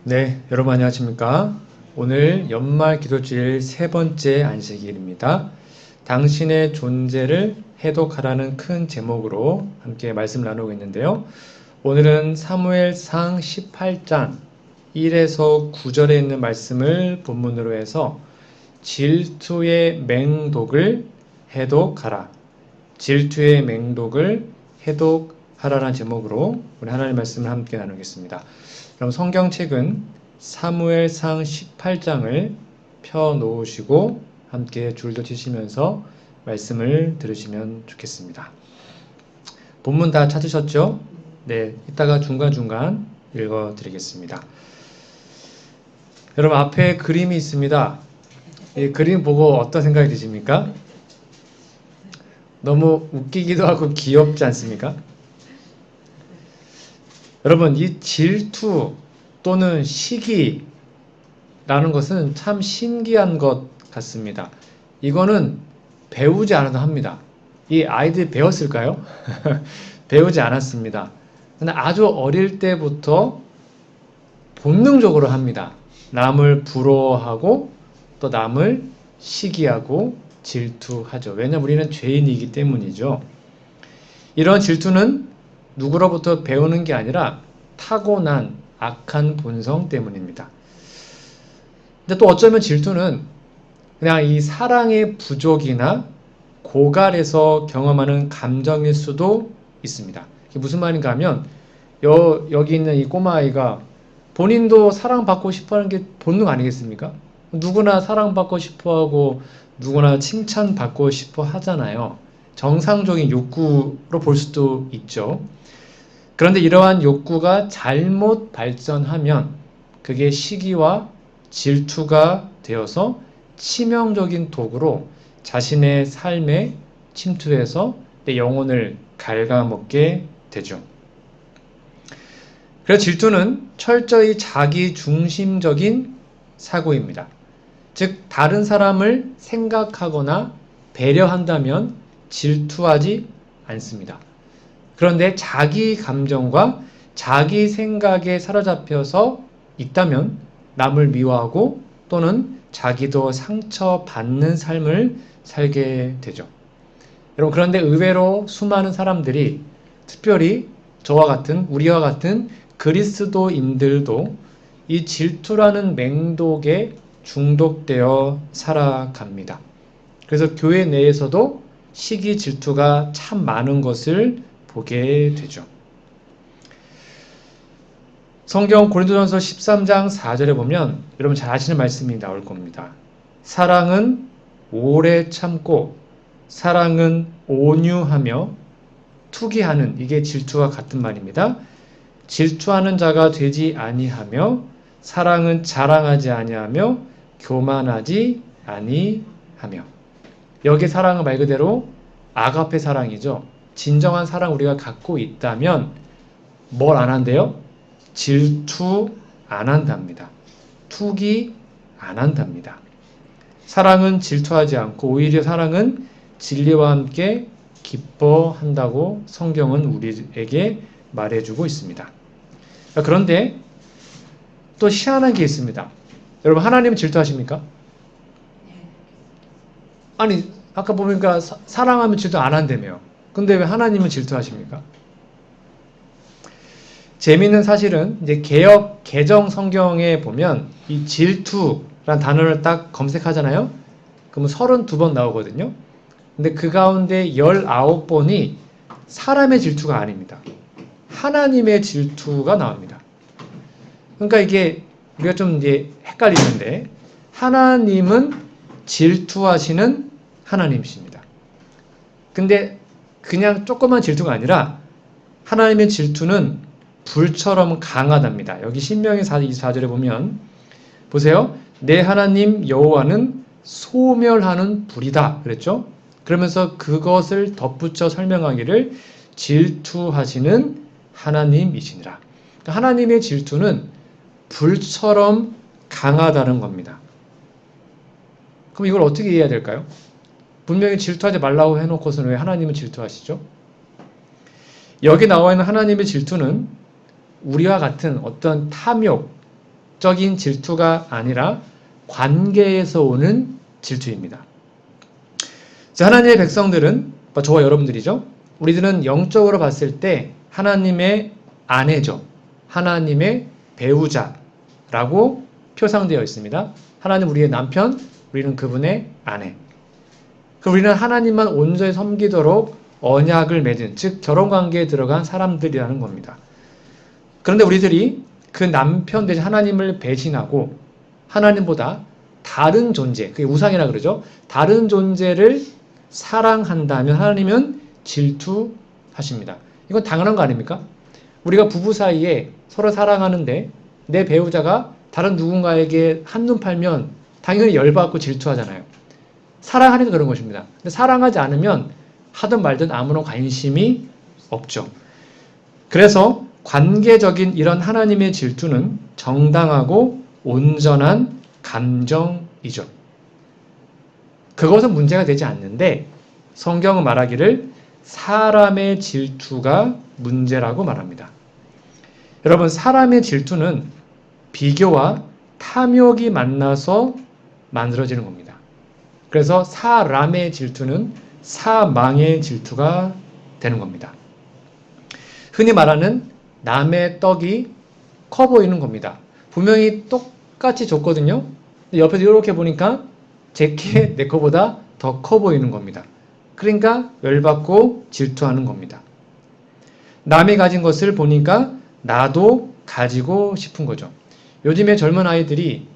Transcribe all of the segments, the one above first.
네, 여러분 안녕하십니까? 오늘 연말 기도주일 세 번째 안식일입니다. 당신의 존재를 해독하라는 큰 제목으로 함께 말씀 나누고 있는데요. 오늘은 사무엘상 18장 1에서 9절에 있는 말씀을 본문으로 해서 질투의 맹독을 해독하라. 질투의 맹독을 해독하라는 제목으로 우리 하나님의 말씀을 함께 나누겠습니다. 그럼 성경책은 사무엘상 18장을 펴 놓으시고 함께 줄도 치시면서 말씀을 들으시면 좋겠습니다. 본문 다 찾으셨죠? 네, 이따가 중간중간 읽어 드리겠습니다. 여러분 앞에 그림이 있습니다. 이 그림 보고 어떤 생각이 드십니까? 너무 웃기기도 하고 귀엽지 않습니까? 여러분, 이 질투 또는 시기라는 것은 참 신기한 것 같습니다. 이거는 배우지 않아도 합니다. 이 아이들이 배웠을까요? 배우지 않았습니다. 근데 아주 어릴 때부터 본능적으로 합니다. 남을 부러워하고 또 남을 시기하고 질투하죠. 왜냐하면 우리는 죄인이기 때문이죠. 이런 질투는 누구로부터 배우는 게 아니라 타고난 악한 본성 때문입니다. 근데 또 어쩌면 질투는 그냥 이 사랑의 부족이나 고갈에서 경험하는 감정일 수도 있습니다. 이게 무슨 말인가 하면 여기 있는 이 꼬마아이가 본인도 사랑받고 싶어하는 게 본능 아니겠습니까? 누구나 사랑받고 싶어하고 누구나 칭찬받고 싶어 하잖아요. 정상적인 욕구로 볼 수도 있죠. 그런데 이러한 욕구가 잘못 발전하면 그게 시기와 질투가 되어서 치명적인 도구로 자신의 삶에 침투해서 내 영혼을 갉아먹게 되죠. 그래서 질투는 철저히 자기 중심적인 사고입니다. 즉 다른 사람을 생각하거나 배려한다면 질투하지 않습니다. 그런데 자기 감정과 자기 생각에 사로잡혀서 있다면 남을 미워하고 또는 자기도 상처받는 삶을 살게 되죠. 여러분, 그런데 의외로 수많은 사람들이 특별히 저와 같은 우리와 같은 그리스도인들도 이 질투라는 맹독에 중독되어 살아갑니다. 그래서 교회 내에서도 시기 질투가 참 많은 것을 보게 되죠. 성경 고린도전서 13장 4절에 보면 여러분 잘 아시는 말씀이 나올 겁니다. 사랑은 오래 참고 사랑은 온유하며 투기하는, 이게 질투와 같은 말입니다. 질투하는 자가 되지 아니하며 사랑은 자랑하지 아니하며 교만하지 아니하며. 여기 사랑은 말 그대로 아가페 사랑이죠. 진정한 사랑 우리가 갖고 있다면 뭘 안 한대요? 질투 안 한답니다. 투기 안 한답니다. 사랑은 질투하지 않고 오히려 사랑은 진리와 함께 기뻐한다고 성경은 우리에게 말해주고 있습니다. 그런데 또 희한한 게 있습니다. 여러분, 하나님은 질투하십니까? 아니, 아까 보니까 사랑하면 질투 안 한다며요. 근데 왜 하나님은 질투하십니까? 재미있는 사실은 이제 개역 개정 성경에 보면 이 질투란 단어를 딱 검색하잖아요. 그러면 32번 나오거든요. 근데 그 가운데 19번이 사람의 질투가 아닙니다. 하나님의 질투가 나옵니다. 그러니까 이게 우리가 좀 이제 헷갈리는데, 하나님은 질투하시는 하나님이십니다. 근데 그냥 조그만 질투가 아니라 하나님의 질투는 불처럼 강하답니다. 여기 신명기 24절에 보면 보세요. 내 하나님 여호와는 소멸하는 불이다 그랬죠. 그러면서 그것을 덧붙여 설명하기를 질투하시는 하나님이시니라. 그러니까 하나님의 질투는 불처럼 강하다는 겁니다. 그럼 이걸 어떻게 이해해야 될까요? 분명히 질투하지 말라고 해놓고서는 왜 하나님은 질투하시죠? 여기 나와 있는 하나님의 질투는 우리와 같은 어떤 탐욕, 적인 질투가 아니라 관계에서 오는 질투입니다. 자, 하나님의 백성들은, 저와 여러분들이죠. 우리들은 영적으로 봤을 때 하나님의 아내죠. 하나님의 배우자라고 표상되어 있습니다. 하나님 우리의 남편, 우리는 그분의 아내. 우리는 하나님만 온전히 섬기도록 언약을 맺은, 즉 결혼관계에 들어간 사람들이라는 겁니다. 그런데 우리들이 그 남편 대신 하나님을 배신하고 하나님보다 다른 존재, 그게 우상이라 그러죠. 다른 존재를 사랑한다면 하나님은 질투하십니다. 이건 당연한 거 아닙니까? 우리가 부부 사이에 서로 사랑하는데 내 배우자가 다른 누군가에게 한눈 팔면 당연히 열받고 질투하잖아요. 사랑하니까 그런 것입니다. 근데 사랑하지 않으면 하든 말든 아무런 관심이 없죠. 그래서 관계적인 이런 하나님의 질투는 정당하고 온전한 감정이죠. 그것은 문제가 되지 않는데 성경은 말하기를 사람의 질투가 문제라고 말합니다. 여러분, 사람의 질투는 비교와 탐욕이 만나서 만들어지는 겁니다. 그래서 사람의 질투는 사망의 질투가 되는 겁니다. 흔히 말하는 남의 떡이 커 보이는 겁니다. 분명히 똑같이 줬거든요. 옆에서 이렇게 보니까 제게 내 거보다 더 커 보이는 겁니다. 그러니까 열받고 질투하는 겁니다. 남이 가진 것을 보니까 나도 가지고 싶은 거죠. 요즘에 젊은 아이들이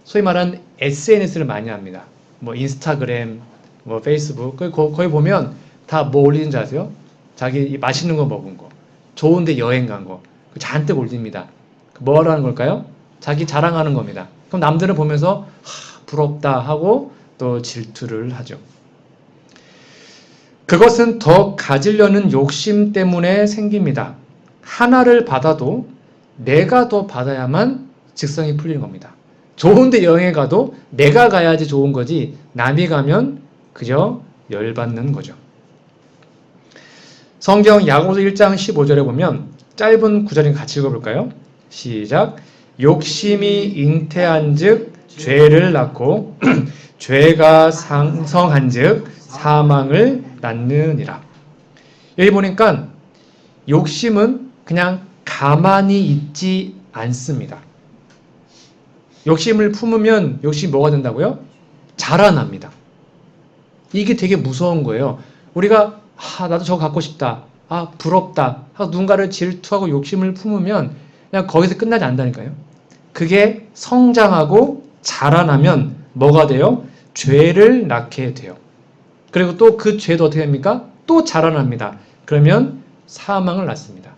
소위 말하는 SNS를 많이 합니다. 뭐 인스타그램, 뭐 페이스북, 거기 보면 다 뭐 올리는지 아세요? 자기 맛있는 거 먹은 거, 좋은데 여행 간 거, 잔뜩 올립니다. 뭐 하는 걸까요? 자기 자랑하는 겁니다. 그럼 남들은 보면서 부럽다 하고 또 질투를 하죠. 그것은 더 가지려는 욕심 때문에 생깁니다. 하나를 받아도 내가 더 받아야만 직성이 풀리는 겁니다. 좋은데 여행에 가도 내가 가야지 좋은 거지 남이 가면 그저 열받는 거죠. 성경 야고보서 1장 15절에 보면 짧은 구절인 같이 읽어볼까요? 시작. 욕심이 잉태한 즉 죄를 낳고 죄가 상성한 즉 사망을 낳느니라. 여기 보니까 욕심은 그냥 가만히 있지 않습니다. 욕심을 품으면 욕심이 뭐가 된다고요? 자라납니다. 이게 되게 무서운 거예요. 우리가 나도 저거 갖고 싶다. 부럽다. 하고 누군가를 질투하고 욕심을 품으면 그냥 거기서 끝나지 않는다니까요. 그게 성장하고 자라나면 뭐가 돼요? 죄를 낳게 돼요. 그리고 또 그 죄도 어떻게 됩니까? 또 자라납니다. 그러면 사망을 낳습니다.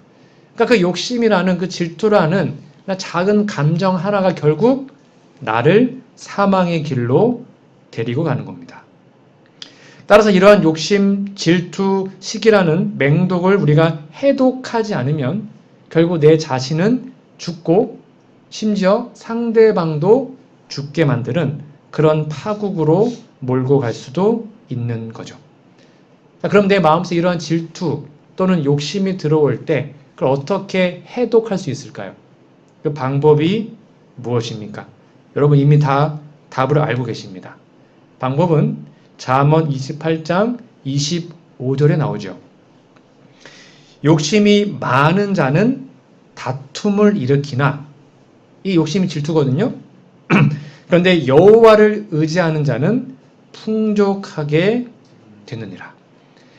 그러니까 그 욕심이라는 그 질투라는 작은 감정 하나가 결국 나를 사망의 길로 데리고 가는 겁니다. 따라서 이러한 욕심, 질투, 시기라는 맹독을 우리가 해독하지 않으면 결국 내 자신은 죽고 심지어 상대방도 죽게 만드는 그런 파국으로 몰고 갈 수도 있는 거죠. 그럼 내 마음속에 이러한 질투 또는 욕심이 들어올 때 그걸 어떻게 해독할 수 있을까요? 그 방법이 무엇입니까? 여러분 이미 다 답을 알고 계십니다. 방법은 잠언 28장 25절에 나오죠. 욕심이 많은 자는 다툼을 일으키나, 이 욕심이 질투거든요. 그런데 여호와를 의지하는 자는 풍족하게 되느니라.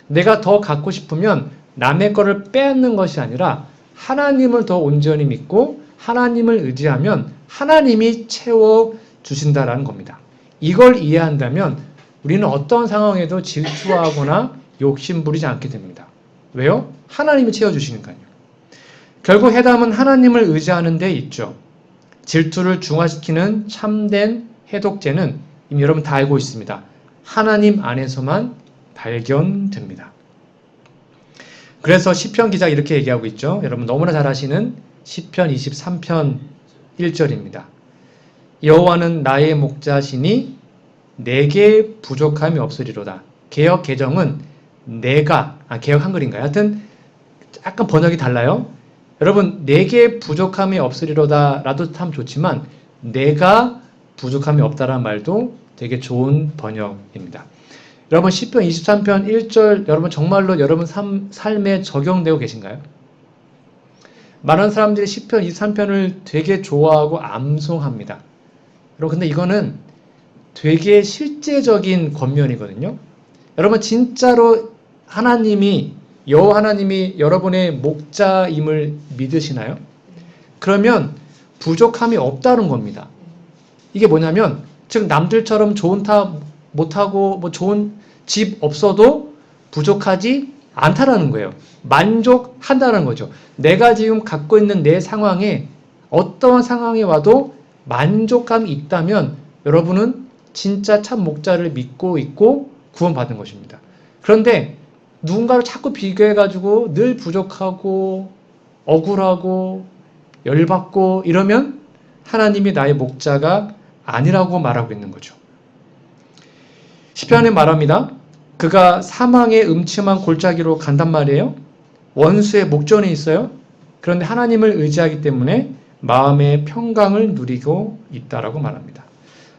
내가 더 갖고 싶으면 남의 거를 빼앗는 것이 아니라 하나님을 더 온전히 믿고 하나님을 의지하면 하나님이 채워주신다라는 겁니다. 이걸 이해한다면 우리는 어떤 상황에도 질투하거나 욕심 부리지 않게 됩니다. 왜요? 하나님이 채워주시니까요. 결국 해답은 하나님을 의지하는 데 있죠. 질투를 중화시키는 참된 해독제는 이미 여러분 다 알고 있습니다. 하나님 안에서만 발견됩니다. 그래서 시편 기자가 이렇게 얘기하고 있죠. 여러분 너무나 잘 아시는 시편 23편 1절입니다. 여호와는 나의 목자시니 내게 부족함이 없으리로다. 개역 개정은 내가, 개역 한글인가요? 하여튼 약간 번역이 달라요. 여러분 내게 부족함이 없으리로다 라도 참 좋지만 내가 부족함이 없다라는 말도 되게 좋은 번역입니다. 여러분 시편 23편 1절 여러분 정말로 여러분 삶에 적용되고 계신가요? 많은 사람들이 시편 23편을 되게 좋아하고 암송합니다. 여러분 근데 이거는 되게 실제적인 권면이거든요. 여러분 진짜로 여호와 하나님이 여러분의 목자임을 믿으시나요? 그러면 부족함이 없다는 겁니다. 이게 뭐냐면 즉 남들처럼 좋은 차 못하고 뭐 좋은 집 없어도 부족하지 않다라는 거예요. 만족한다는 거죠. 내가 지금 갖고 있는 내 상황에 어떠한 상황이 와도 만족감이 있다면 여러분은 진짜 참 목자를 믿고 있고 구원받은 것입니다. 그런데 누군가를 자꾸 비교해가지고 늘 부족하고 억울하고 열받고 이러면 하나님이 나의 목자가 아니라고 말하고 있는 거죠. 시편에 말합니다. 그가 사망의 음침한 골짜기로 간단 말이에요. 원수의 목전에 있어요. 그런데 하나님을 의지하기 때문에 마음의 평강을 누리고 있다라고 말합니다.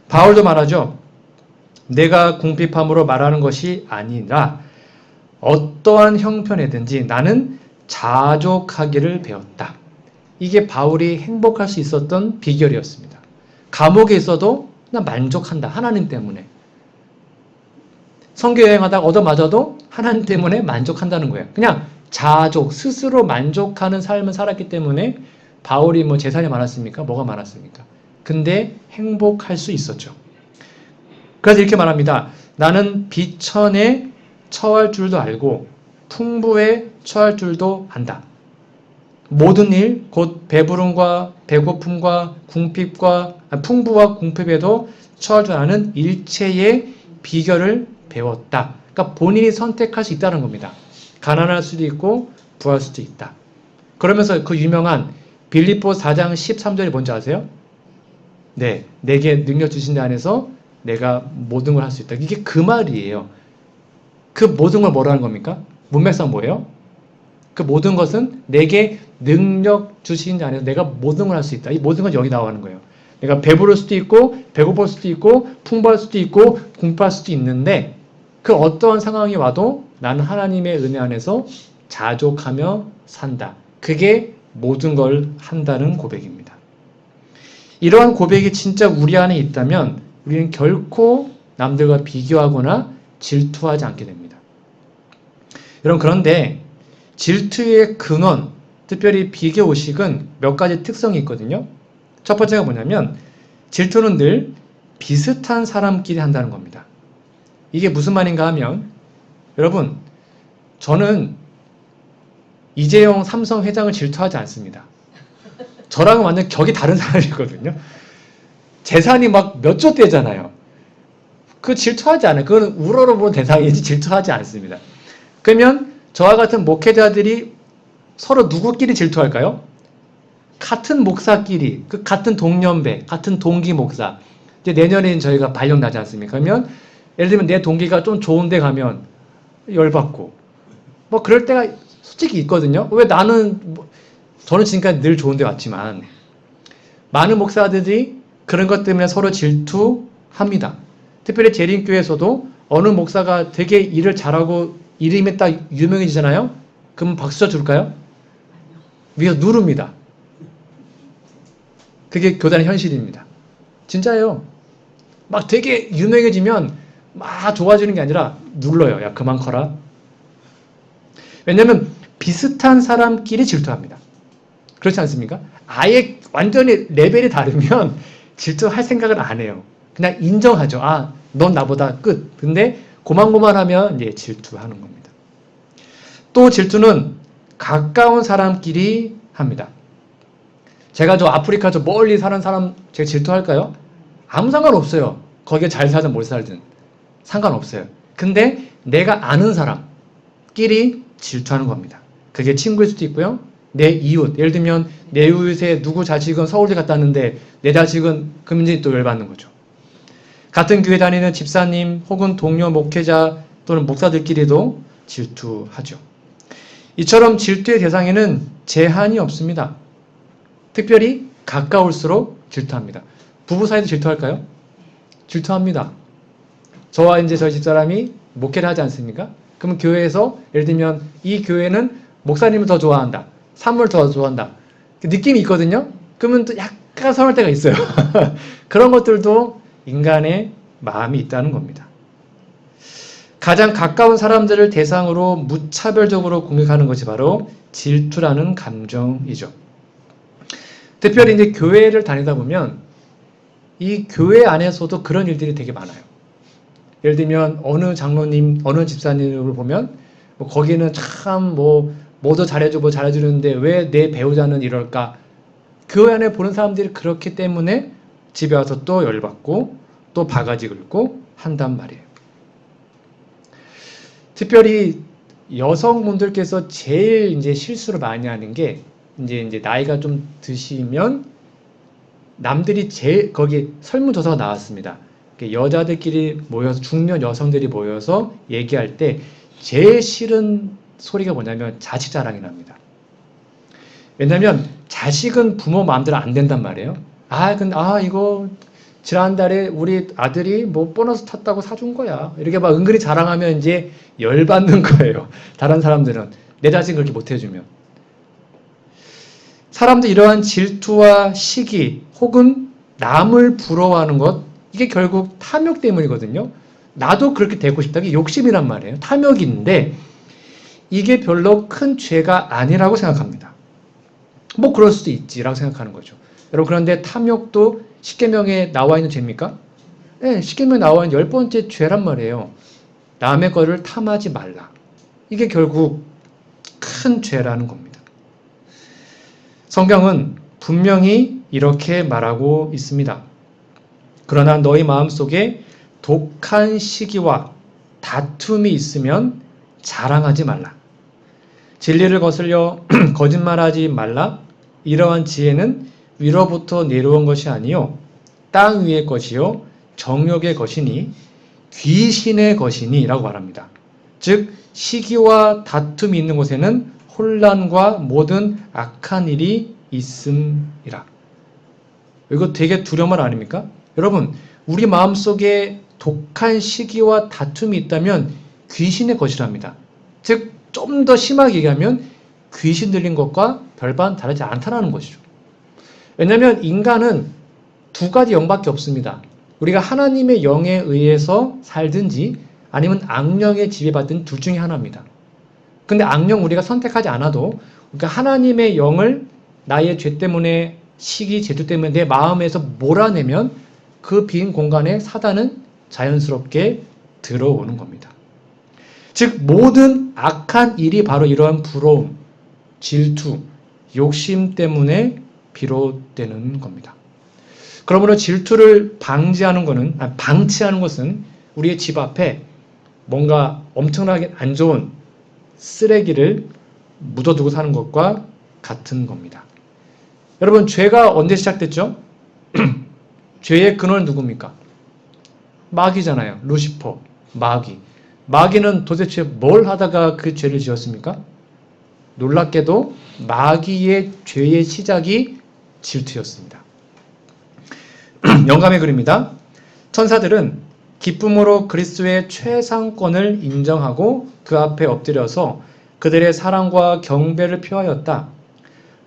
바울도 말하죠. 내가 궁핍함으로 말하는 것이 아니라 어떠한 형편이든지 나는 자족하기를 배웠다. 이게 바울이 행복할 수 있었던 비결이었습니다. 감옥에 있어도 나 만족한다. 하나님 때문에. 선교 여행하다가 얻어맞아도 하나님 때문에 만족한다는 거예요. 그냥 자족, 스스로 만족하는 삶을 살았기 때문에 바울이 뭐 재산이 많았습니까? 뭐가 많았습니까? 근데 행복할 수 있었죠. 그래서 이렇게 말합니다. 나는 비천에 처할 줄도 알고 풍부에 처할 줄도 안다. 모든 일, 곧 배부름과 배고픔과 풍부와 궁핍에도 처할 줄 아는 일체의 비결을 배웠다. 그러니까 본인이 선택할 수 있다는 겁니다. 가난할 수도 있고 부할 수도 있다. 그러면서 그 유명한 빌립보 4장 13절이 뭔지 아세요? 네, 내게 능력 주신 데 안에서 내가 모든 걸 할 수 있다. 이게 그 말이에요. 그 모든 걸 뭐라는 겁니까? 문맥상 뭐예요? 그 모든 것은 내게 능력 주신 데 안에서 내가 모든 걸 할 수 있다. 이 모든 건 여기 나오는 거예요. 내가 배부를 수도 있고 배고플 수도 있고 풍부할 수도 있고 궁핍할 수도 있는데 그 어떠한 상황이 와도 나는 하나님의 은혜 안에서 자족하며 산다. 그게 모든 걸 한다는 고백입니다. 이러한 고백이 진짜 우리 안에 있다면 우리는 결코 남들과 비교하거나 질투하지 않게 됩니다. 여러분 그런데 질투의 근원, 특별히 비교의식은 몇 가지 특성이 있거든요. 첫 번째가 뭐냐면 질투는 늘 비슷한 사람끼리 한다는 겁니다. 이게 무슨 말인가 하면 여러분 저는 이재용 삼성 회장을 질투하지 않습니다. 저랑은 완전 격이 다른 사람이거든요. 재산이 막 몇 조 대잖아요. 그 질투하지 않아요. 그건 우러러본 대상이지 질투하지 않습니다. 그러면 저와 같은 목회자들이 서로 누구끼리 질투할까요? 같은 목사끼리, 그 같은 동년배, 같은 동기 목사. 이제 내년에는 저희가 발령 나지 않습니까? 그러면 예를 들면 내 동기가 좀 좋은 데 가면 열받고 뭐 그럴 때가 솔직히 있거든요. 왜 나는 저는 지금까지 늘 좋은 데 왔지만 많은 목사들이 그런 것 때문에 서로 질투합니다. 특별히 재림교회에서도 어느 목사가 되게 일을 잘하고 이름이 딱 유명해지잖아요. 그럼 박수 쳐줄까요? 위에서 누릅니다. 그게 교단의 현실입니다. 진짜예요. 막 되게 유명해지면 막 좋아지는 게 아니라 눌러요. 야 그만 커라. 왜냐면 비슷한 사람끼리 질투합니다. 그렇지 않습니까? 아예 완전히 레벨이 다르면 질투할 생각을 안 해요. 그냥 인정하죠. 아, 넌 나보다 끝. 근데 고만고만하면 이제 질투하는 겁니다. 또 질투는 가까운 사람끼리 합니다. 제가 저 아프리카 저 멀리 사는 사람 제가 질투할까요? 아무 상관없어요. 거기에 잘 살든 못 살든 상관없어요. 근데 내가 아는 사람끼리 질투하는 겁니다. 그게 친구일 수도 있고요. 내 이웃, 예를 들면 내 이웃의 누구 자식은 서울대 갔다 왔는데 내 자식은 금년에 또 열받는 거죠. 같은 교회 다니는 집사님 혹은 동료 목회자 또는 목사들끼리도 질투하죠. 이처럼 질투의 대상에는 제한이 없습니다. 특별히 가까울수록 질투합니다. 부부 사이도 질투할까요? 질투합니다. 저와 이제 저희 집사람이 목회를 하지 않습니까? 그러면 교회에서 예를 들면 이 교회는 목사님을 더 좋아한다. 사무를 더 좋아한다. 느낌이 있거든요. 그러면 또 약간 서운할 때가 있어요. 그런 것들도 인간의 마음이 있다는 겁니다. 가장 가까운 사람들을 대상으로 무차별적으로 공격하는 것이 바로 질투라는 감정이죠. 특별히 이제 교회를 다니다 보면 이 교회 안에서도 그런 일들이 되게 많아요. 예를 들면 어느 장로님, 어느 집사님을 보면 뭐 거기는 참 뭐도 잘해주고 뭐 잘해주는데 왜 내 배우자는 이럴까? 교회 안에 보는 사람들이 그렇기 때문에 집에 와서 또 열받고 또 바가지 긁고 한단 말이에요. 특별히 여성분들께서 제일 이제 실수를 많이 하는 게 이제 나이가 좀 드시면 남들이 제일 거기 설문조사가 나왔습니다. 여자들끼리 모여서 중년 여성들이 모여서 얘기할 때 제일 싫은 소리가 뭐냐면 자식 자랑이 납니다. 왜냐면 자식은 부모 마음대로 안 된단 말이에요. 근데 이거 지난달에 우리 아들이 뭐 보너스 탔다고 사준 거야. 이렇게 막 은근히 자랑하면 이제 열받는 거예요. 다른 사람들은 내 자식은 그렇게 못 해주면. 사람들 이러한 질투와 시기 혹은 남을 부러워하는 것, 이게 결국 탐욕 때문이거든요. 나도 그렇게 되고 싶다. 이게 욕심이란 말이에요. 탐욕인데 이게 별로 큰 죄가 아니라고 생각합니다. 뭐 그럴 수도 있지라고 생각하는 거죠. 여러분, 그런데 탐욕도 십계명에 나와 있는 죄입니까? 네, 십계명에 나와 있는 10번째 죄란 말이에요. 남의 거를 탐하지 말라. 이게 결국 큰 죄라는 겁니다. 성경은 분명히 이렇게 말하고 있습니다. 그러나 너희 마음속에 독한 시기와 다툼이 있으면 자랑하지 말라. 진리를 거슬려 거짓말하지 말라. 이러한 지혜는 위로부터 내려온 것이 아니요 땅 위의 것이요 정욕의 것이니 귀신의 것이니 라고 말합니다. 즉 시기와 다툼이 있는 곳에는 혼란과 모든 악한 일이 있음이라. 이거 되게 두려운 말 아닙니까? 여러분, 우리 마음속에 독한 시기와 다툼이 있다면 귀신의 것이랍니다. 즉 좀 더 심하게 얘기하면 귀신 들린 것과 별반 다르지 않다는 것이죠. 왜냐하면 인간은 두 가지 영밖에 없습니다. 우리가 하나님의 영에 의해서 살든지 아니면 악령에 지배받든 둘 중에 하나입니다. 근데 악령 우리가 선택하지 않아도, 그러니까 하나님의 영을 나의 죄 때문에, 시기, 질투 때문에 내 마음에서 몰아내면 그 빈 공간에 사단은 자연스럽게 들어오는 겁니다. 즉 모든 악한 일이 바로 이러한 부러움, 질투, 욕심 때문에 비롯되는 겁니다. 그러므로 질투를 방치하는 것은 우리의 집 앞에 뭔가 엄청나게 안 좋은 쓰레기를 묻어두고 사는 것과 같은 겁니다. 여러분, 죄가 언제 시작됐죠? 죄의 근원은 누굽니까? 마귀잖아요. 루시퍼, 마귀. 마귀는 도대체 뭘 하다가 그 죄를 지었습니까? 놀랍게도 마귀의 죄의 시작이 질투였습니다. 영감의 글입니다. 천사들은 기쁨으로 그리스도의 최상권을 인정하고 그 앞에 엎드려서 그들의 사랑과 경배를 표하였다.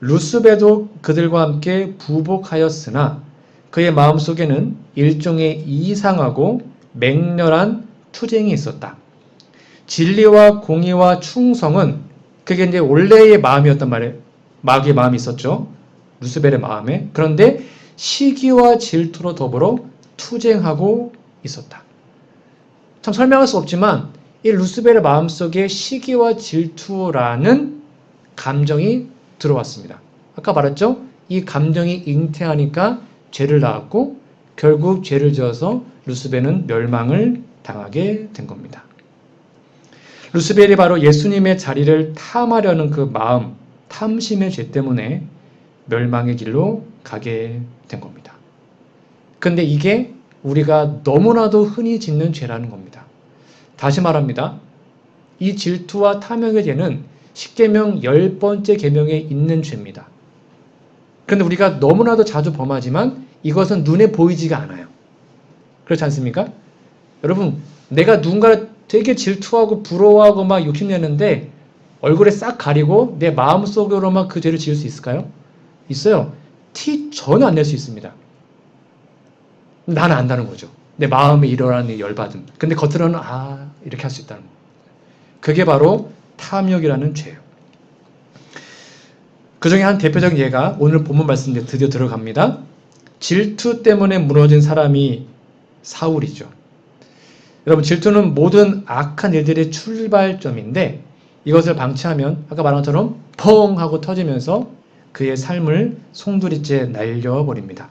루스베도 그들과 함께 부복하였으나 그의 마음속에는 일종의 이상하고 맹렬한 투쟁이 있었다. 진리와 공의와 충성은 그게 이제 원래의 마음이었단 말이에요. 마귀의 마음이 있었죠. 루스벨의 마음에. 그런데 시기와 질투로 더불어 투쟁하고 있었다. 참 설명할 수 없지만 이 루스벨의 마음속에 시기와 질투라는 감정이 들어왔습니다. 아까 말했죠? 이 감정이 잉태하니까 죄를 낳았고 결국 죄를 지어서 루스벨은 멸망을 당하게 된 겁니다. 루스벨이 바로 예수님의 자리를 탐하려는 그 마음, 탐심의 죄 때문에 멸망의 길로 가게 된 겁니다. 근데 이게 우리가 너무나도 흔히 짓는 죄라는 겁니다. 다시 말합니다. 이 질투와 탐욕의 죄는 십계명 10번째 계명에 있는 죄입니다. 그런데 우리가 너무나도 자주 범하지만 이것은 눈에 보이지가 않아요. 그렇지 않습니까? 여러분, 내가 누군가를 되게 질투하고 부러워하고 막 욕심내는데 얼굴에 싹 가리고 내 마음속으로만 그 죄를 지을 수 있을까요? 있어요. 티 전혀 안 낼 수 있습니다. 나는 안다는 거죠. 내 마음에 일어나는 열받음. 근데 겉으로는 이렇게 할 수 있다는 거. 그게 바로 탐욕이라는 죄예요. 그 중에 한 대표적인 예가 오늘 본문 말씀인데 드디어 들어갑니다. 질투 때문에 무너진 사람이 사울이죠. 여러분, 질투는 모든 악한 일들의 출발점인데 이것을 방치하면 아까 말한 것처럼 펑 하고 터지면서 그의 삶을 송두리째 날려버립니다.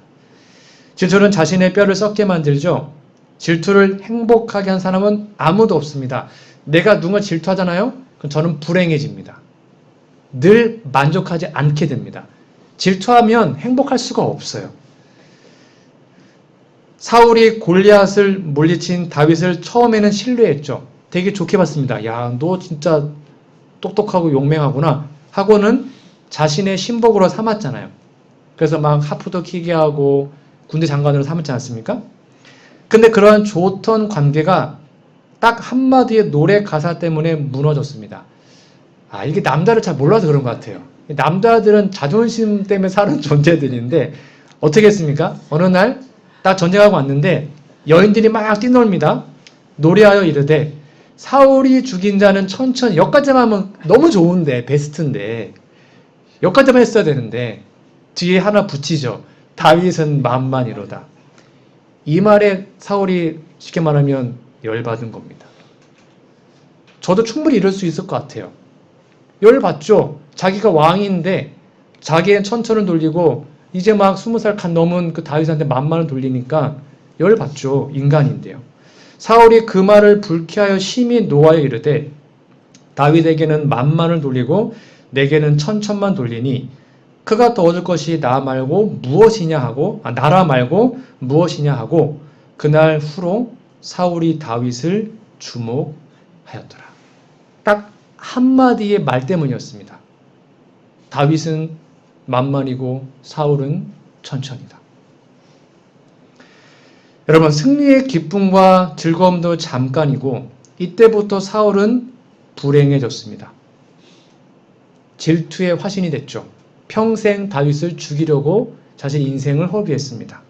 질투는 자신의 뼈를 썩게 만들죠. 질투를 행복하게 한 사람은 아무도 없습니다. 내가 누군가 질투하잖아요? 그럼 저는 불행해집니다. 늘 만족하지 않게 됩니다. 질투하면 행복할 수가 없어요. 사울이 골리앗을 물리친 다윗을 처음에는 신뢰했죠. 되게 좋게 봤습니다. 야, 너 진짜 똑똑하고 용맹하구나 하고는 자신의 신복으로 삼았잖아요. 그래서 막 하프도 키게 하고 군대 장관으로 삼았지 않습니까? 근데 그러한 좋던 관계가 딱 한마디의 노래 가사 때문에 무너졌습니다. 이게 남자를 잘 몰라서 그런 것 같아요. 남자들은 자존심 때문에 사는 존재들인데 어떻게 했습니까? 어느 날 딱 전쟁하고 왔는데 여인들이 막 뛰놀입니다. 노래하여 이르되 사울이 죽인 자는 천천히, 여기까지만 하면 너무 좋은데, 베스트인데 여기까지만 했어야 되는데 뒤에 하나 붙이죠. 다윗은 만만이로다. 이 말에 사울이 쉽게 말하면 열받은 겁니다. 저도 충분히 이럴 수 있을 것 같아요. 열받죠. 자기가 왕인데 자기의 천천을 돌리고 이제 막 20살 간 넘은 그 다윗한테 만만을 돌리니까 열받죠. 인간인데요. 사울이 그 말을 불쾌하여 심히 노하여 이르되 다윗에게는 만만을 돌리고 내게는 천천만 돌리니 그가 더 얻을 것이 나 말고 무엇이냐 하고 나라 말고 무엇이냐 하고 그날 후로 사울이 다윗을 주목하였더라. 딱 한마디의 말 때문이었습니다. 다윗은 만만이고 사울은 천천이다. 여러분, 승리의 기쁨과 즐거움도 잠깐이고 이때부터 사울은 불행해졌습니다. 질투의 화신이 됐죠. 평생 다윗을 죽이려고 자신 인생을 허비했습니다.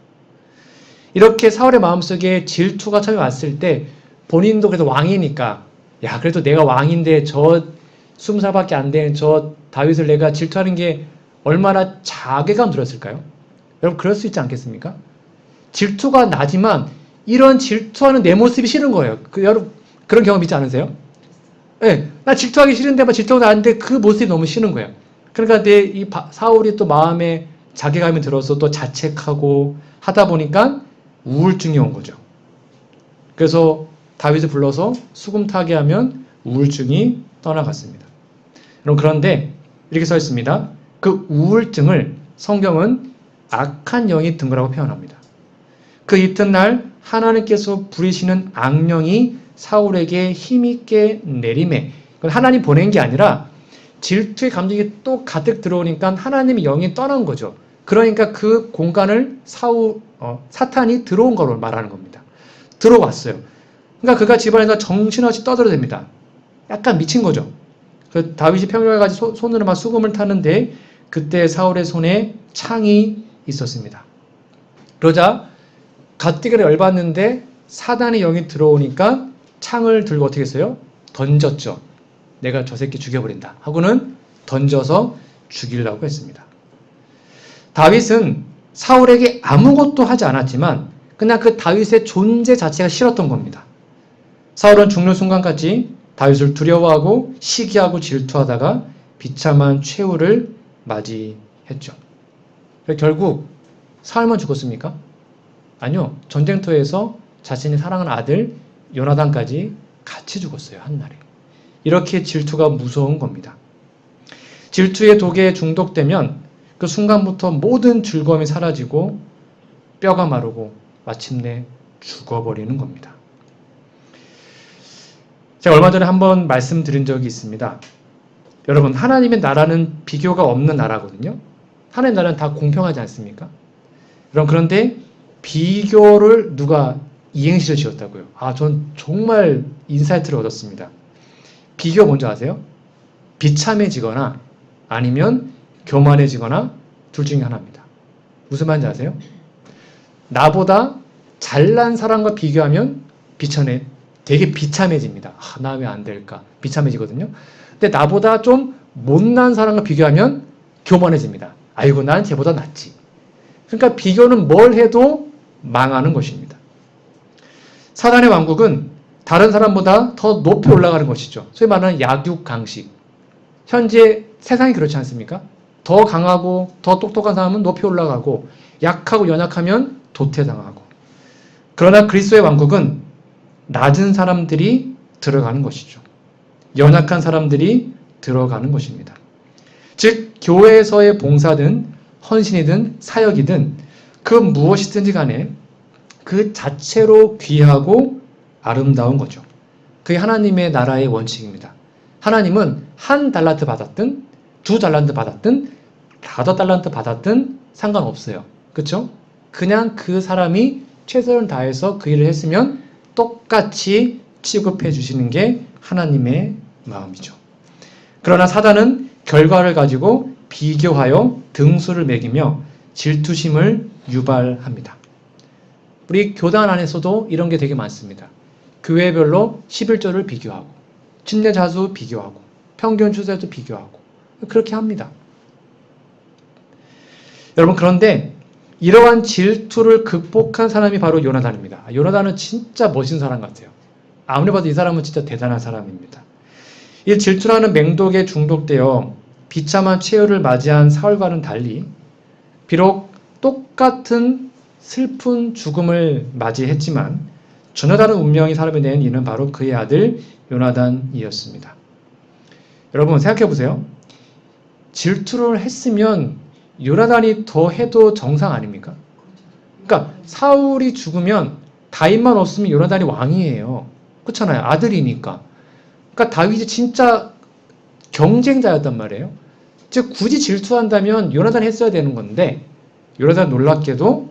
이렇게 사울의 마음속에 질투가 처음에 왔을 때 본인도 그래도 왕이니까 그래도 내가 왕인데 저 20살밖에 안 된 저 다윗을 내가 질투하는 게 얼마나 자괴감 들었을까요? 여러분, 그럴 수 있지 않겠습니까? 질투가 나지만 이런 질투하는 내 모습이 싫은 거예요. 여러분, 그런 경험 있지 않으세요? 네, 나 질투하기 싫은데 막 질투가 나는데 그 모습이 너무 싫은 거예요. 그러니까 사울이 또 마음에 자괴감이 들어서 또 자책하고 하다 보니까 우울증이 온 거죠. 그래서 다윗을 불러서 수금 타게 하면 우울증이 떠나갔습니다. 여러분, 그런데 이렇게 써 있습니다. 그 우울증을 성경은 악한 영이 든 거라고 표현합니다. 그 이튿날 하나님께서 부리시는 악령이 사울에게 힘있게 내림에, 하나님 보낸 게 아니라 질투의 감정이 또 가득 들어오니까 하나님의 영이 떠난 거죠. 그러니까 그 공간을 사탄이 들어온 거로 말하는 겁니다. 들어왔어요. 그러니까 그가 집안에서 정신없이 떠들어댑니다. 약간 미친 거죠. 그 다윗이 평정해가지고 손으로 막 수금을 타는데 그때 사울의 손에 창이 있었습니다. 그러자 가뜩이나 열받는데 사단의 영이 들어오니까 창을 들고 어떻게 했어요? 던졌죠. 내가 저 새끼 죽여버린다 하고는 던져서 죽이려고 했습니다. 다윗은 사울에게 아무것도 하지 않았지만 그냥 그 다윗의 존재 자체가 싫었던 겁니다. 사울은 죽는 순간까지 다윗을 두려워하고 시기하고 질투하다가 비참한 최후를 맞이했죠. 결국 사울만 죽었습니까? 아니요. 전쟁터에서 자신이 사랑하는 아들 요나단까지 같이 죽었어요. 한날에. 이렇게 질투가 무서운 겁니다. 질투의 독에 중독되면 그 순간부터 모든 즐거움이 사라지고 뼈가 마르고 마침내 죽어버리는 겁니다. 제가 얼마 전에 한번 말씀드린 적이 있습니다. 여러분, 하나님의 나라는 비교가 없는 나라거든요. 하나님의 나라는 다 공평하지 않습니까? 그런데 비교를 누가 이행시를 지었다고요? 전 정말 인사이트를 얻었습니다. 비교 뭔지 아세요? 비참해지거나 아니면 교만해지거나 둘 중에 하나입니다. 무슨 말인지 아세요? 나보다 잘난 사람과 비교하면 되게 비참해집니다. 나 왜 안 될까? 비참해지거든요. 근데 나보다 좀 못난 사람과 비교하면 교만해집니다. 아이고, 난 쟤보다 낫지. 그러니까 비교는 뭘 해도 망하는 것입니다. 사단의 왕국은 다른 사람보다 더 높이 올라가는 것이죠. 소위 말하는 약육강식. 현재 세상이 그렇지 않습니까? 더 강하고 더 똑똑한 사람은 높이 올라가고 약하고 연약하면 도태당하고. 그러나 그리스도의 왕국은 낮은 사람들이 들어가는 것이죠. 연약한 사람들이 들어가는 것입니다. 즉 교회에서의 봉사든 헌신이든 사역이든 그 무엇이든지 간에 그 자체로 귀하고 아름다운 거죠. 그게 하나님의 나라의 원칙입니다. 하나님은 1달란트 받았든 2달란트 받았든 5달란트 받았든 상관없어요. 그렇죠? 그냥 그 사람이 최선을 다해서 그 일을 했으면 똑같이 취급해 주시는 게 하나님의 마음이죠. 그러나 사단은 결과를 가지고 비교하여 등수를 매기며 질투심을 유발합니다. 우리 교단 안에서도 이런 게 되게 많습니다. 교회별로 11조를 비교하고 침례자수 비교하고 평균 추세도 비교하고 그렇게 합니다. 여러분, 그런데 이러한 질투를 극복한 사람이 바로 요나단입니다. 요나단은 진짜 멋진 사람 같아요. 아무리 봐도 이 사람은 진짜 대단한 사람입니다. 이 질투라는 맹독에 중독되어 비참한 최후를 맞이한 사울과는 달리 비록 똑같은 슬픈 죽음을 맞이했지만 전혀 다른 운명이 사람이 된 이는 바로 그의 아들 요나단이었습니다. 여러분 생각해 보세요. 질투를 했으면 요나단이 더 해도 정상 아닙니까? 그러니까 사울이 죽으면 다윗만 없으면 요나단이 왕이에요. 그렇잖아요. 아들이니까. 그러니까 다윗이 진짜 경쟁자였단 말이에요. 즉 굳이 질투한다면 요나단이 했어야 되는 건데 요나단 놀랍게도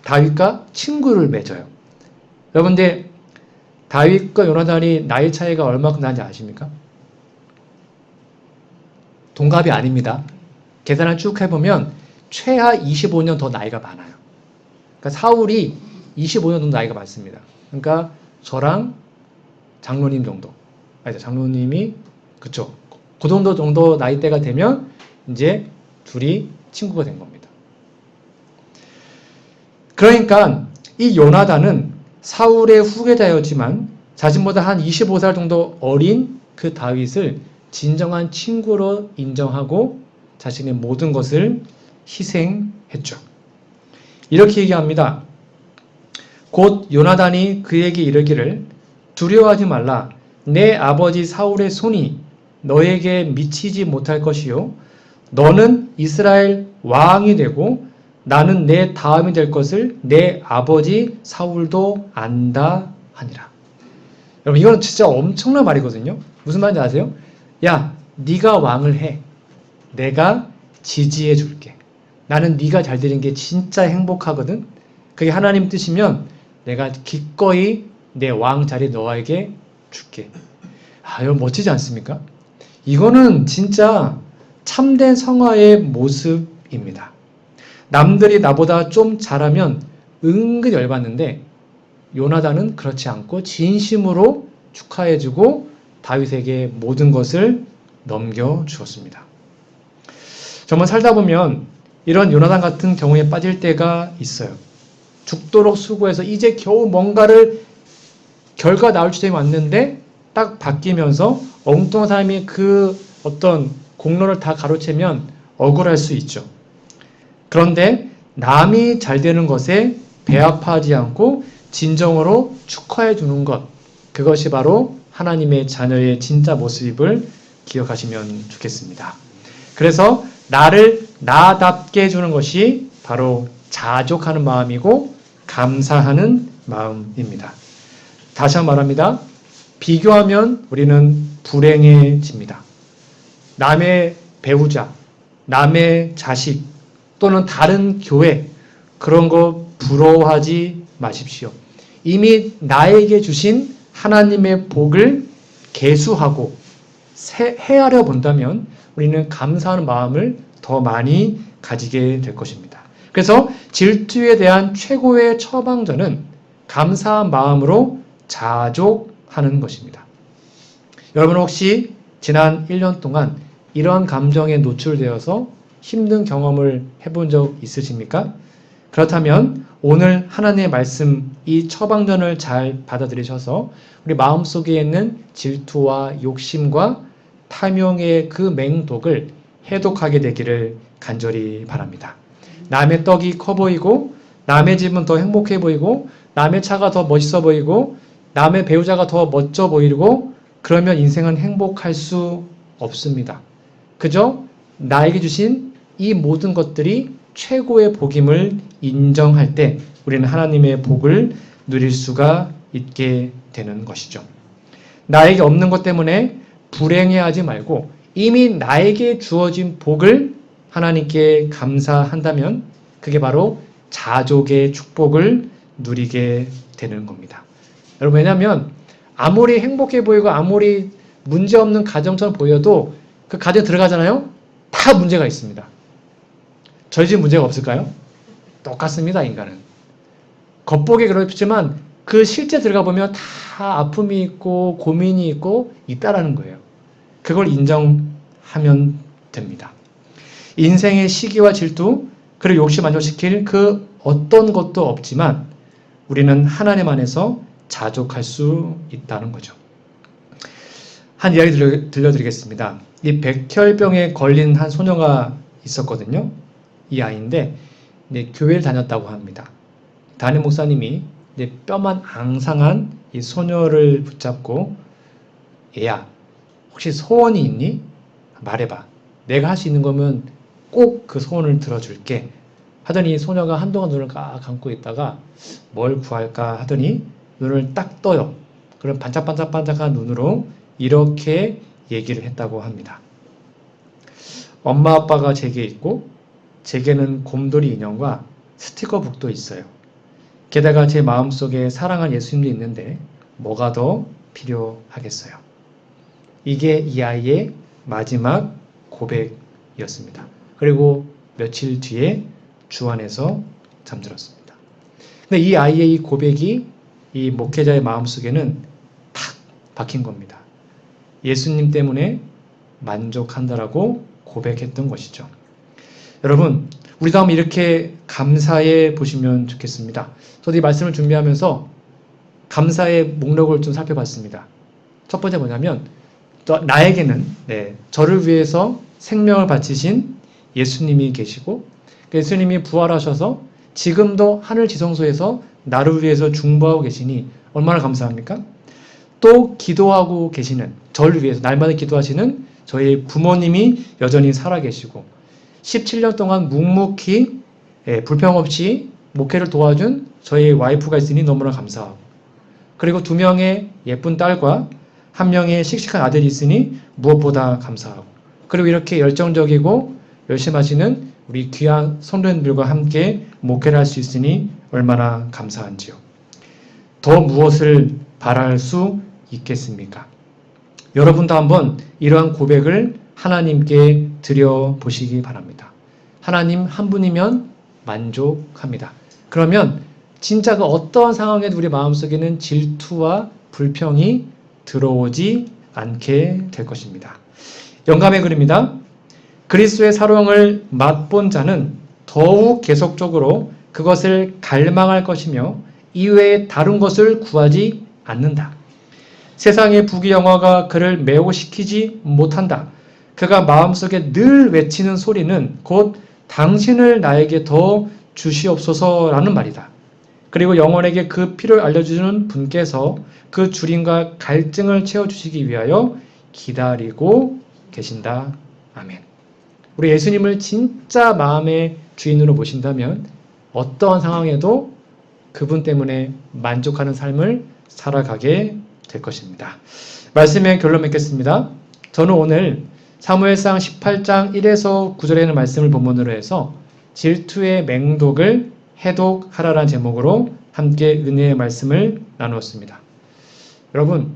다윗과 친구를 맺어요. 여러분들 다윗과 요나단이 나이 차이가 얼마큼 나는지 아십니까? 동갑이 아닙니다. 계산을 쭉 해보면 최하 25년 더 나이가 많아요. 그러니까 사울이 25년 정도 나이가 많습니다. 그러니까 저랑 장로님 정도. 장로님이 그쵸. 그 정도 나이대가 되면 이제 둘이 친구가 된 겁니다. 그러니까 이 요나단은 사울의 후계자였지만 자신보다 한 25살 정도 어린 그 다윗을 진정한 친구로 인정하고 자신의 모든 것을 희생했죠. 이렇게 얘기합니다. 곧 요나단이 그에게 이르기를 두려워하지 말라. 내 아버지 사울의 손이 너에게 미치지 못할 것이요. 너는 이스라엘 왕이 되고 나는 내 다음이 될 것을 내 아버지 사울도 안다 하니라. 여러분 이건 진짜 엄청난 말이거든요. 무슨 말인지 아세요? 야, 네가 왕을 해. 내가 지지해 줄게. 나는 네가 잘 되는 게 진짜 행복하거든. 그게 하나님 뜻이면 내가 기꺼이 내 왕 자리 너에게 줄게. 여러분 멋지지 않습니까? 이거는 진짜 참된 성화의 모습입니다. 남들이 나보다 좀 잘하면 은근 열받는데 요나단은 그렇지 않고 진심으로 축하해주고 다윗에게 모든 것을 넘겨주었습니다. 정말 살다 보면 이런 요나단 같은 경우에 빠질 때가 있어요. 죽도록 수고해서 이제 겨우 뭔가를 결과 나올 시점이 왔는데 딱 바뀌면서 엉뚱한 사람이 그 어떤 공로를 다 가로채면 억울할 수 있죠. 그런데 남이 잘 되는 것에 배아파하지 않고 진정으로 축하해 주는 것, 그것이 바로 하나님의 자녀의 진짜 모습을 기억하시면 좋겠습니다. 그래서 나를 나답게 해주는 것이 바로 자족하는 마음이고 감사하는 마음입니다. 다시 한번 말합니다. 비교하면 우리는 불행해집니다. 남의 배우자, 남의 자식, 또는 다른 교회 그런 거 부러워하지 마십시오. 이미 나에게 주신 하나님의 복을 계수하고 헤아려 본다면 우리는 감사하는 마음을 더 많이 가지게 될 것입니다. 그래서 질투에 대한 최고의 처방전은 감사한 마음으로 자족하는 것입니다. 여러분 혹시 지난 1년 동안 이러한 감정에 노출되어서 힘든 경험을 해본 적 있으십니까? 그렇다면 오늘 하나님의 말씀 이 처방전을 잘 받아들이셔서 우리 마음속에 있는 질투와 욕심과 탐욕의 그 맹독을 해독하게 되기를 간절히 바랍니다. 남의 떡이 커 보이고 남의 집은 더 행복해 보이고 남의 차가 더 멋있어 보이고 남의 배우자가 더 멋져 보이고 그러면 인생은 행복할 수 없습니다. 그저 나에게 주신 이 모든 것들이 최고의 복임을 인정할 때 우리는 하나님의 복을 누릴 수가 있게 되는 것이죠. 나에게 없는 것 때문에 불행해하지 말고 이미 나에게 주어진 복을 하나님께 감사한다면 그게 바로 자족의 축복을 누리게 되는 겁니다. 여러분 왜냐하면 아무리 행복해 보이고 아무리 문제없는 가정처럼 보여도 그 가정에 들어가잖아요. 다 문제가 있습니다. 저희 집 문제가 없을까요? 똑같습니다. 인간은. 겉보기 그렇지만 그 실제 들어가 보면 다 아픔이 있고 고민이 있고 있다라는 거예요. 그걸 인정하면 됩니다. 인생의 시기와 질투 그리고 욕심 만족시킬 그 어떤 것도 없지만 우리는 하나님 안에서 자족할 수 있다는 거죠. 한 이야기 들려드리겠습니다. 이 백혈병에 걸린 한 소녀가 있었거든요. 이 아이인데 교회를 다녔다고 합니다. 담임 목사님이 뼈만 앙상한 이 소녀를 붙잡고 얘야 혹시 소원이 있니? 말해봐. 내가 할 수 있는 거면 꼭 그 소원을 들어줄게. 하더니 소녀가 한동안 눈을 꽉 감고 있다가 뭘 구할까 하더니 눈을 딱 떠요. 그럼 반짝반짝반짝한 눈으로 이렇게 얘기를 했다고 합니다. 엄마 아빠가 제게 있고 제게는 곰돌이 인형과 스티커북도 있어요. 게다가 제 마음속에 사랑한 예수님도 있는데 뭐가 더 필요하겠어요. 이게 이 아이의 마지막 고백이었습니다. 그리고 며칠 뒤에 주 안에서 잠들었습니다. 근데 이 아이의 이 고백이 이 목회자의 마음속에는 탁 박힌 겁니다. 예수님 때문에 만족한다라고 고백했던 것이죠. 여러분, 우리도 한번 이렇게 감사해 보시면 좋겠습니다. 저도 이 말씀을 준비하면서 감사의 목록을 좀 살펴봤습니다. 첫 번째 뭐냐면 나에게는 저를 위해서 생명을 바치신 예수님이 계시고 예수님이 부활하셔서 지금도 하늘 지성소에서 나를 위해서 중보하고 계시니 얼마나 감사합니까? 또 기도하고 계시는 저를 위해서 날마다 기도하시는 저희 부모님이 여전히 살아계시고 17년 동안 묵묵히 불평 없이 목회를 도와준 저희 와이프가 있으니 너무나 감사하고 그리고 2명의 예쁜 딸과 1명의 씩씩한 아들이 있으니 무엇보다 감사하고 그리고 이렇게 열정적이고 열심히 하시는 우리 귀한 성도님들과 함께 목회를 할 수 있으니 얼마나 감사한지요. 더 무엇을 바랄 수 있겠습니까? 여러분도 한번 이러한 고백을 하나님께 드려보시기 바랍니다. 하나님 한 분이면 만족합니다. 그러면 진짜 그 어떠한 상황에도 우리 마음속에는 질투와 불평이 들어오지 않게 될 것입니다. 영감의 글입니다. 그리스도의 사랑을 맛본 자는 더욱 계속적으로 그것을 갈망할 것이며 이외에 다른 것을 구하지 않는다. 세상의 부귀영화가 그를 매혹시키지 못한다. 그가 마음속에 늘 외치는 소리는 곧 당신을 나에게 더 주시옵소서라는 말이다. 그리고 영혼에게 그 필요를 알려주는 분께서 그 주림과 갈증을 채워주시기 위하여 기다리고 계신다. 아멘. 우리 예수님을 진짜 마음의 주인으로 모신다면 어떠한 상황에도 그분 때문에 만족하는 삶을 살아가게 될 것입니다. 말씀의 결론 맺겠습니다. 저는 오늘 사무엘상 18장 1에서 9절에 있는 말씀을 본문으로 해서 질투의 맹독을 해독하라라는 제목으로 함께 은혜의 말씀을 나누었습니다. 여러분,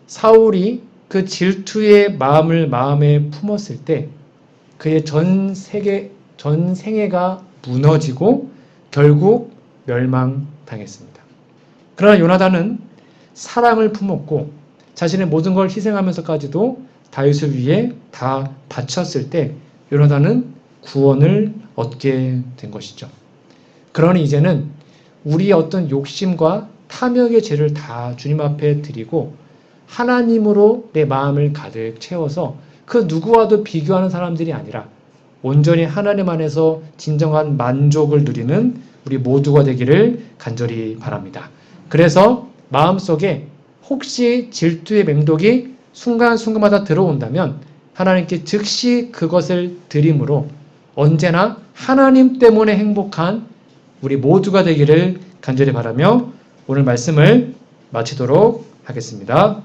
사울이 그 질투의 마음을 마음에 품었을 때 그의 전 생애가 무너지고 결국 멸망당했습니다. 그러나 요나단은 사랑을 품었고 자신의 모든 걸 희생하면서까지도 다윗을 위해 다 바쳤을 때 요나단은 구원을 얻게 된 것이죠. 그러니 이제는 우리의 어떤 욕심과 탐욕의 죄를 다 주님 앞에 드리고 하나님으로 내 마음을 가득 채워서 그 누구와도 비교하는 사람들이 아니라 온전히 하나님 안에서 진정한 만족을 누리는 우리 모두가 되기를 간절히 바랍니다. 그래서 마음속에 혹시 질투의 맹독이 순간순간마다 들어온다면 하나님께 즉시 그것을 드림으로 언제나 하나님 때문에 행복한 우리 모두가 되기를 간절히 바라며 오늘 말씀을 마치도록 하겠습니다.